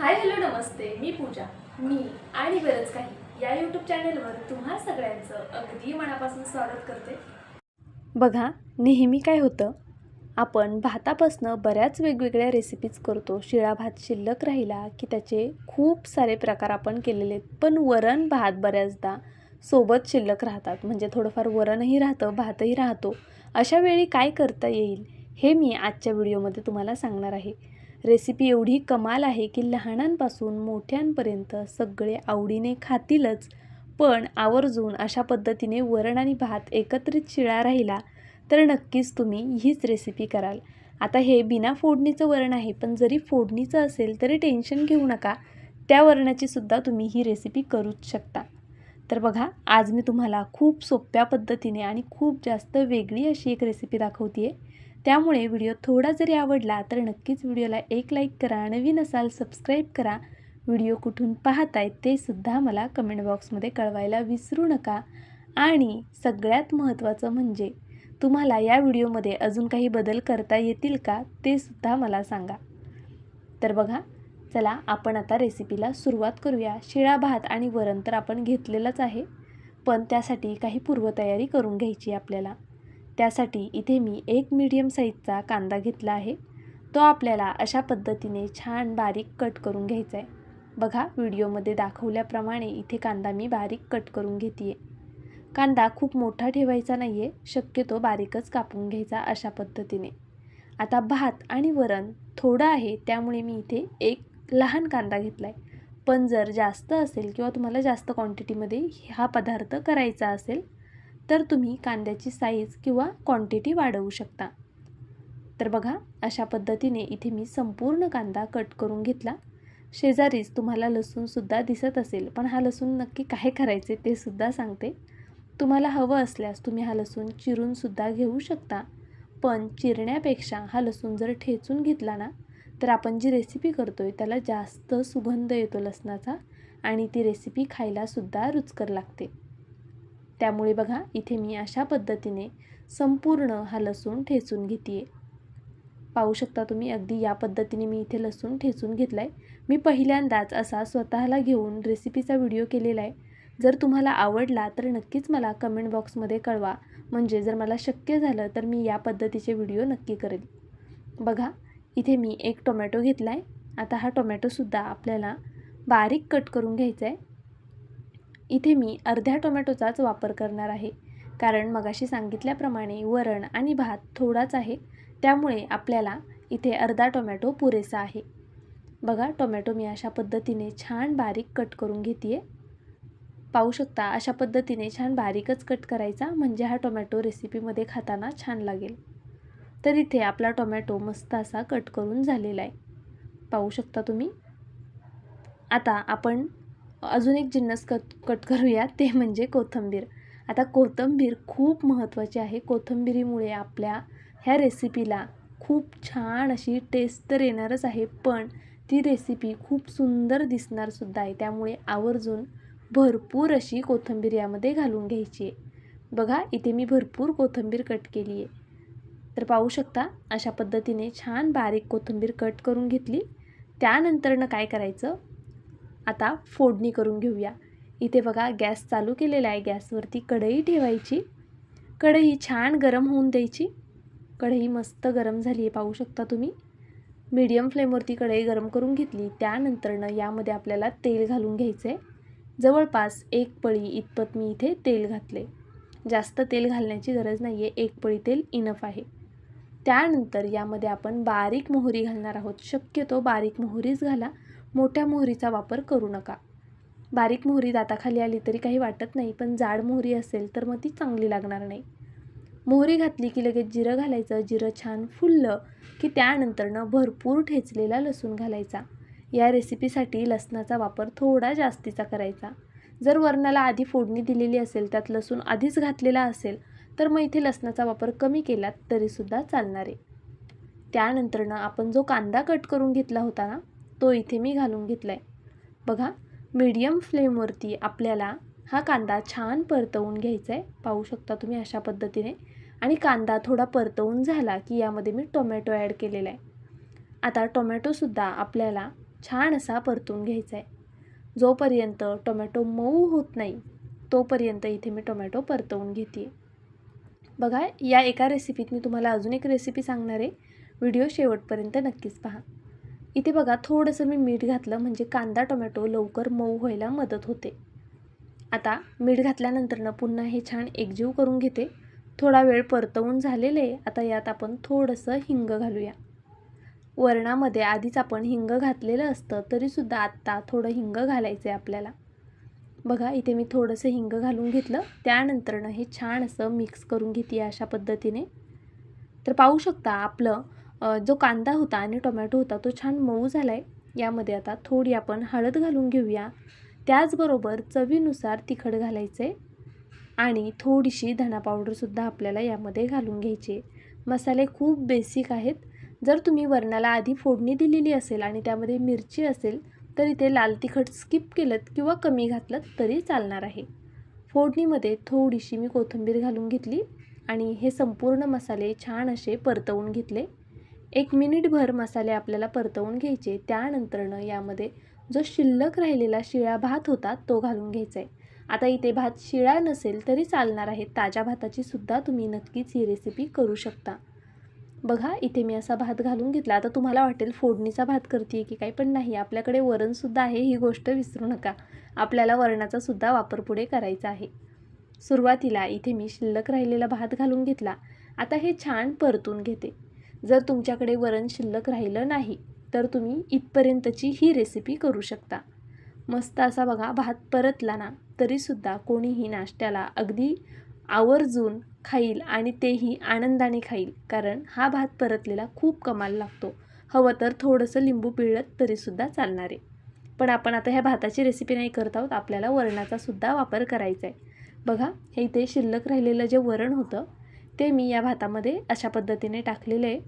Hi hello नमस्ते, मी पूजा. मी आणि बरंच काही या यूट्यूब चॅनलवर तुम्हा सगळ्यांचं अगदी मनापासून स्वागत करते. बघा, नेहमी काय होतं, आपण भातापासनं बऱ्याच वेगवेगळ्या रेसिपीज करतो. शिळा भात शिल्लक राहिला की त्याचे खूप सारे प्रकार आपण केलेले आहेत. पण वरण भात बऱ्याचदा सोबत शिल्लक राहतात, म्हणजे थोडंफार वरणही राहतं, भातही राहतो. अशा वेळी काय करता येईल हे मी आजच्या व्हिडिओमध्ये तुम्हाला सांगणार आहे. रेसिपी एवढी कमाल आहे की लहानांपासून मोठ्यांपर्यंत सगळे आवडीने खातीलच. पण आवर्जून अशा पद्धतीने वरण आणि भात एकत्रित शिळा राहिला तर नक्कीच तुम्ही हीच रेसिपी कराल. आता हे बिना फोडणीचं वरण आहे, पण जरी फोडणीचं असेल तरी टेन्शन घेऊ नका, त्या वरणाची सुद्धा तुम्ही ही रेसिपी करूच शकता. तर बघा, आज मी तुम्हाला खूप सोप्या पद्धतीने आणि खूप जास्त वेगळी अशी एक रेसिपी दाखवते आहे. त्यामुळे व्हिडिओ थोडा जरी आवडला तर नक्कीच व्हिडिओला एक लाईक करा, नवीन असाल सबस्क्राईब करा. व्हिडिओ कुठून पाहताय ते सुद्धा मला कमेंट बॉक्समध्ये कळवायला विसरू नका. आणि सगळ्यात महत्त्वाचं म्हणजे तुम्हाला या व्हिडिओमध्ये अजून काही बदल करता येतील का ते सुद्धा मला सांगा. तर बघा, चला आपण आता रेसिपीला सुरुवात करूया. शिळा भात आणि वरण तर आपण घेतलेलंच आहे, पण त्यासाठी काही पूर्वतयारी करून घ्यायची आपल्याला. त्यासाठी इथे मी एक मीडियम साईजचा कांदा घेतला आहे. तो आपल्याला अशा पद्धतीने छान बारीक कट करून घ्यायचा आहे. बघा, व्हिडिओमध्ये दाखवल्याप्रमाणे इथे कांदा मी बारीक कट करून घेते आहे. कांदा खूप मोठा ठेवायचा नाही आहे, शक्यतो बारीकच कापून घ्यायचा अशा पद्धतीने. आता भात आणि वरण थोडं आहे, त्यामुळे मी इथे एक लहान कांदा घेतला आहे. पण जर जास्त असेल किंवा तुम्हाला जास्त क्वांटिटीमध्ये हा पदार्थ करायचा असेल तर तुम्ही कांद्याची साईज किंवा क्वांटिटी वाढवू शकता. तर बघा, अशा पद्धतीने इथे मी संपूर्ण कांदा कट करून घेतला. शेजारीच तुम्हाला लसूणसुद्धा दिसत असेल, पण हा लसूण नक्की काय करायचे ते सुद्धा सांगते. तुम्हाला हवं असल्यास तुम्ही हा लसूण चिरूनसुद्धा घेऊ शकता. पण चिरण्यापेक्षा हा लसूण जर ठेचून घेतला ना तर आपण जी रेसिपी करतो आहे त्याला जास्त सुगंध येतो लसणाचा, आणि ती रेसिपी खायलासुद्धा रुचकर लागते. त्यामुळे बघा, इथे मी अशा पद्धतीने संपूर्ण हा लसूण ठेचून घेते आहे. पाहू शकता तुम्ही, अगदी या पद्धतीने मी इथे लसूण ठेचून घेतला आहे. मी पहिल्यांदाच असा स्वतःला घेऊन रेसिपीचा व्हिडिओ केलेला आहे. जर तुम्हाला आवडला तर नक्कीच मला कमेंट बॉक्समध्ये कळवा, म्हणजे जर मला शक्य झालं तर मी या पद्धतीचे व्हिडिओ नक्की करेल. बघा, इथे मी एक टोमॅटो घेतला आहे. आता हा टोमॅटोसुद्धा आपल्याला बारीक कट करून घ्यायचा आहे. इथे मी अर्ध्या टोमॅटोचाच वापर करणार आहे, कारण मगाशी सांगितल्याप्रमाणे वरण आणि भात थोडाच आहे, त्यामुळे आपल्याला इथे अर्धा टोमॅटो पुरेसा आहे. बघा, टोमॅटो मी अशा पद्धतीने छान बारीक कट करून घेते आहे. पाहू शकता, अशा पद्धतीने छान बारीकच कट करायचा, म्हणजे हा टोमॅटो रेसिपीमध्ये खाताना छान लागेल. तर इथे आपला टोमॅटो मस्त असा कट करून झालेला आहे, पाहू शकता तुम्ही. आता आपण अजून एक जिन्नस कट करूया, ते म्हणजे कोथिंबीर. आता कोथिंबीर खूप महत्त्वाची आहे. कोथिंबीरीमुळे आपल्या ह्या रेसिपीला खूप छान अशी टेस्ट तर येणारच आहे, पण ती रेसिपी खूप सुंदर दिसणारसुद्धा आहे. त्यामुळे आवर्जून भरपूर अशी कोथिंबीर यामध्ये घालून घ्यायची आहे. बघा, इथे मी भरपूर कोथिंबीर कट केली आहे. तर पाहू शकता, अशा पद्धतीने छान बारीक कोथिंबीर कट करून घेतली. त्यानंतरनं काय करायचं, आता फोडणी करून घेऊया. इथे बघा, गॅस चालू केलेला आहे. गॅसवरती कढई ठेवायची. कढई छान गरम होऊन द्यायची. कढई मस्त गरम झाली आहे, पाहू शकता तुम्ही. मीडियम फ्लेमवरती कढई गरम करून घेतली. त्यानंतरनं यामध्ये आपल्याला तेल घालून घ्यायचं आहे. जवळपास एक पळी इतपत मी इथे तेल घातले. जास्त तेल घालण्याची गरज नाही आहे, एक पळी तेल इनफ आहे. त्यानंतर यामध्ये आपण बारीक मोहरी घालणार आहोत. शक्यतो बारीक मोहरीच घाला, मोठ्या मोहरीचा वापर करू नका. बारीक मोहरी दाताखाली आली तरी काही वाटत नाही, पण जाड मोहरी असेल तर मग ती चांगली लागणार नाही. मोहरी घातली की लगेच जिरं घालायचं. जिरं छान फुललं की त्यानंतरनं भरपूर ठेचलेला लसूण घालायचा. या रेसिपीसाठी लसणाचा वापर थोडा जास्तीचा करायचा. जर वरणाला आधी फोडणी दिलेली असेल, त्यात लसूण आधीच घातलेला असेल तर मग इथे लसणाचा वापर कमी केलात तरीसुद्धा चालणार आहे. त्यानंतरनं आपण जो कांदा कट करून घेतला होता ना, तो इथे मी घालून घेतला आहे. बघा, मीडियम फ्लेमवरती आपल्याला हा कांदा छान परतवून घ्यायचा आहे, पाहू शकता तुम्ही अशा पद्धतीने. आणि कांदा थोडा परतवून झाला की यामध्ये मी टोमॅटो ॲड केलेला आहे. आता टोमॅटोसुद्धा आपल्याला छान असा परतून घ्यायचा आहे. जोपर्यंत टोमॅटो मऊ होत नाही तोपर्यंत इथे मी टोमॅटो परतवून घेते. बघा, या एका रेसिपीत मी तुम्हाला अजून एक रेसिपी सांगणार आहे. व्हिडिओ शेवटपर्यंत नक्कीच पहा. इथे बघा, थोडंसं मी मीठ घातलं म्हणजे कांदा टोमॅटो लवकर मऊ व्हायला मदत होते. आता मीठ घातल्यानंतर पुन्हा हे छान एकजीव करून घेते. थोडा वेळ परतवून झालेले. आता यात आपण थोडंसं हिंग घालूया. वरणामध्ये आधीच आपण हिंग घातलेलं असतं तरीसुद्धा आत्ता थोडं हिंग घालायचं आहे आपल्याला. बघा, इथे मी थोडंसं हिंग घालून घेतलं. त्यानंतरनं हे छान असं मिक्स करून घेते अशा पद्धतीने. तर पाहू शकता आपलं जो कांदा होता आणि टोमॅटो होता तो छान मऊ झाला आहे. यामध्ये आता थोडी आपण हळद घालून घेऊया. त्याचबरोबर चवीनुसार तिखट घालायचे आणि थोडीशी धना पावडरसुद्धा आपल्याला यामध्ये घालून घ्यायची. मसाले खूप बेसिक आहेत. जर तुम्ही वरणाला आधी फोडणी दिलेली असेल आणि त्यामध्ये मिरची असेल तर इथे लाल तिखट स्किप केलं किंवा कमी घातलं तरी चालणार आहे. फोडणीमध्ये थोडीशी मी कोथिंबीर घालून घेतली आणि हे संपूर्ण मसाले छान असे परतवून घेतले. 1 मिनिटभर मसाले आपल्याला परतवून घ्यायचे. त्यानंतरनं यामध्ये जो शिल्लक राहिलेला शिळा भात होता तो घालून घ्यायचा आहे. आता इथे भात शिळा नसेल तरी चालणार आहे. ताज्या भाताची सुद्धा तुम्ही नक्कीच ही रेसिपी करू शकता. बघा, इथे मी असा भात घालून घेतला. आता तुम्हाला वाटेल फोडणीचा भात करते की काय, पण नाही, आपल्याकडे वरणसुद्धा आहे. ही गोष्ट विसरू नका. आपल्याला वरणाचा सुद्धा वापर पुढे करायचा आहे. सुरुवातीला इथे मी शिल्लक राहिलेला भात घालून घेतला. आता हे छान परतून घेते. जर तुमच्याकडे वरण शिल्लक राहिलं नाही तर तुम्ही इथपर्यंतची ही रेसिपी करू शकता. मस्त असा बघा भात परतला ना तरीसुद्धा कोणीही नाश्त्याला अगदी आवर्जून खाईल आणि तेही आनंदाने खाईल, कारण हा भात परतलेला खूप कमाल लागतो. हवं तर थोडंसं लिंबू पिळलं तरीसुद्धा चालणार आहे. पण आपण आता ह्या भाताची रेसिपी नाही करत आहोत, आपल्याला वरणाचा सुद्धा वापर करायचा आहे. बघा, हे इथे शिल्लक राहिलेलं जे वरण होतं ते मी या भातामध्ये अशा पद्धतीने टाकलेलं आहे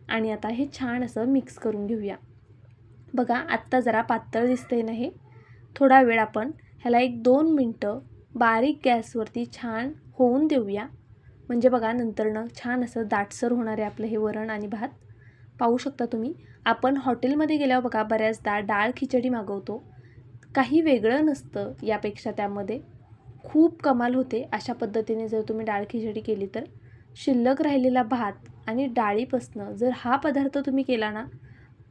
आणि आता हे छान असं मिक्स करून घेऊया. बघा, आत्ता जरा पातळ दिसतंय ना हे. थोडा वेळ आपण ह्याला 1-2 मिनटं बारीक गॅसवरती छान होऊन देऊया. म्हणजे बघा, नंतरनं छान असं दाटसर होणार आहे आपलं हे वरण आणि भात. पाहू शकता तुम्ही. आपण हॉटेलमध्ये गेल्यावर बघा बऱ्याचदा डाळ खिचडी मागवतो. काही वेगळं नसतं यापेक्षा, त्यामध्ये खूप कमाल होते. अशा पद्धतीने जर तुम्ही डाळ खिचडी केली तर शिल्लक राहिलेला भात आणि डाळीपासनं जर हा पदार्थ तुम्ही केला ना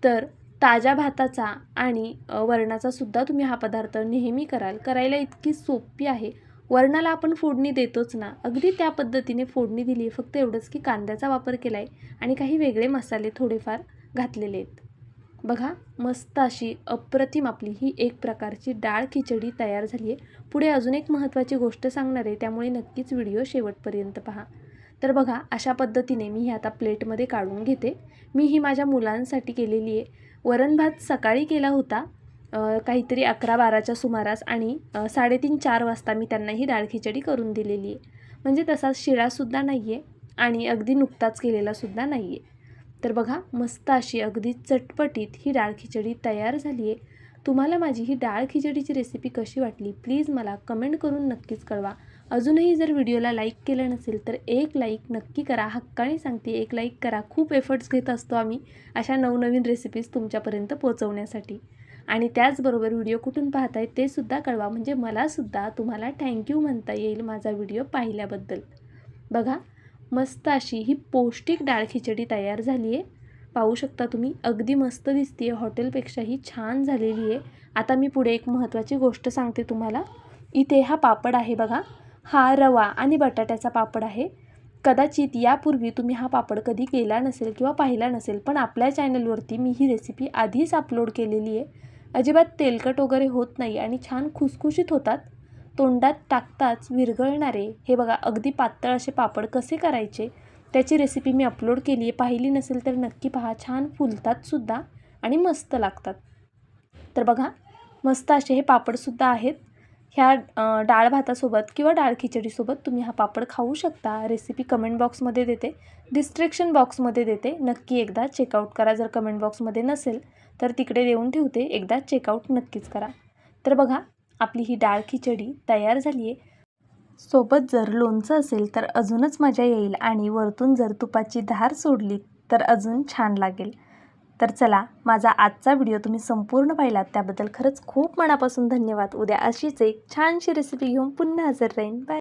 तर ताज्या भाताचा आणि वरणाचा सुद्धा तुम्ही हा पदार्थ नेहमी करायला इतकी सोपी आहे. वरणाला आपण फोडणी देतोच ना, अगदी त्या पद्धतीने फोडणी दिली. फक्त एवढंच की कांद्याचा वापर केला आहे आणि काही वेगळे मसाले थोडेफार घातलेले आहेत. बघा, मस्त अशी अप्रतिम आपली ही एक प्रकारची डाळ खिचडी तयार झाली आहे. पुढे अजून एक महत्त्वाची गोष्ट सांगणार आहे, त्यामुळे नक्कीच व्हिडिओ शेवटपर्यंत पहा. तर बघा, अशा पद्धतीने मी ही आता प्लेटमध्ये काढून घेते. मी ही माझ्या मुलांसाठी केलेली आहे. वरण भात सकाळी केला होता काहीतरी 11-12च्या सुमारास आणि 3:30-4 वाजता मी त्यांना ही डाळ खिचडी करून दिलेली आहे. म्हणजे तसाच शिळासुद्धा नाही आहे आणि अगदी नुकताच केलेलासुद्धा नाही आहे. तर बघा, मस्त अशी अगदी चटपटीत ही डाळ खिचडी तयार झाली आहे. तुम्हाला माझी ही डाळ खिचडीची रेसिपी कशी वाटली प्लीज मला कमेंट करून नक्कीच कळवा. अजूनही जर व्हिडिओला लाईक केलं नसेल तर एक लाईक नक्की करा. हक्काने सांगते, एक लाईक करा. खूप एफर्ट्स घेत असतो आम्ही अशा नवनवीन रेसिपीज तुमच्यापर्यंत पोहोचवण्यासाठी. आणि त्याचबरोबर व्हिडिओ कुठून पाहताय ते सुद्धा कळवा, म्हणजे मलासुद्धा तुम्हाला थँक्यू म्हणता येईल माझा व्हिडिओ पाहिल्याबद्दल. बघा, मस्त अशी ही पौष्टिक डाळ खिचडी तयार झाली आहे. पाहू शकता तुम्ही, अगदी मस्त दिसते. हॉटेलपेक्षाही छान झालेली आहे. आता मी पुढे एक महत्त्वाची गोष्ट सांगते तुम्हाला. इथे हा पापड आहे बघा, हा रवा आणि बटाट्याचा पापड आहे. कदाचित यापूर्वी तुम्ही हा पापड कधी केला नसेल किंवा पाहिला नसेल, पण आपल्या चॅनलवरती मी ही रेसिपी आधीच अपलोड केलेली आहे. अजिबात तेलकट वगैरे होत नाही आणि छान खुसखुशीत होतात. तोंडात टाकताच विरघळणारे हे बघा अगदी पातळ असे पापड कसे करायचे त्याची रेसिपी मी अपलोड केली आहे. पाहिली नसेल तर नक्की पहा. छान फुलतात सुद्धा आणि मस्त लागतात. तर बघा, मस्त असे हे पापडसुद्धा आहेत. ह्या डाळ भातासोबत किंवा डाळ खिचडीसोबत तुम्ही हा पापड खाऊ शकता. रेसिपी कमेंट बॉक्समध्ये देते, डिस्क्रिप्शन बॉक्समध्ये देते. नक्की एकदा चेकआउट करा. जर कमेंट बॉक्समध्ये नसेल तर तिकडे देऊन ठेवते, एकदा चेकआउट नक्कीच करा. तर बघा, आपली ही डाळ खिचडी तयार झाली आहे. सोबत जर लोणचं असेल तर अजूनच मजा येईल आणि वरतून जर तुपाची धार सोडली तर अजून छान लागेल. तर चला, माझा आजचा व्हिडिओ तुम्ही संपूर्ण पाहिलात त्याबद्दल खरंच खूप मनापासून धन्यवाद. उद्या अशीच एक छानशी रेसिपी घेऊन पुन्हा हजर राहीन. बाय.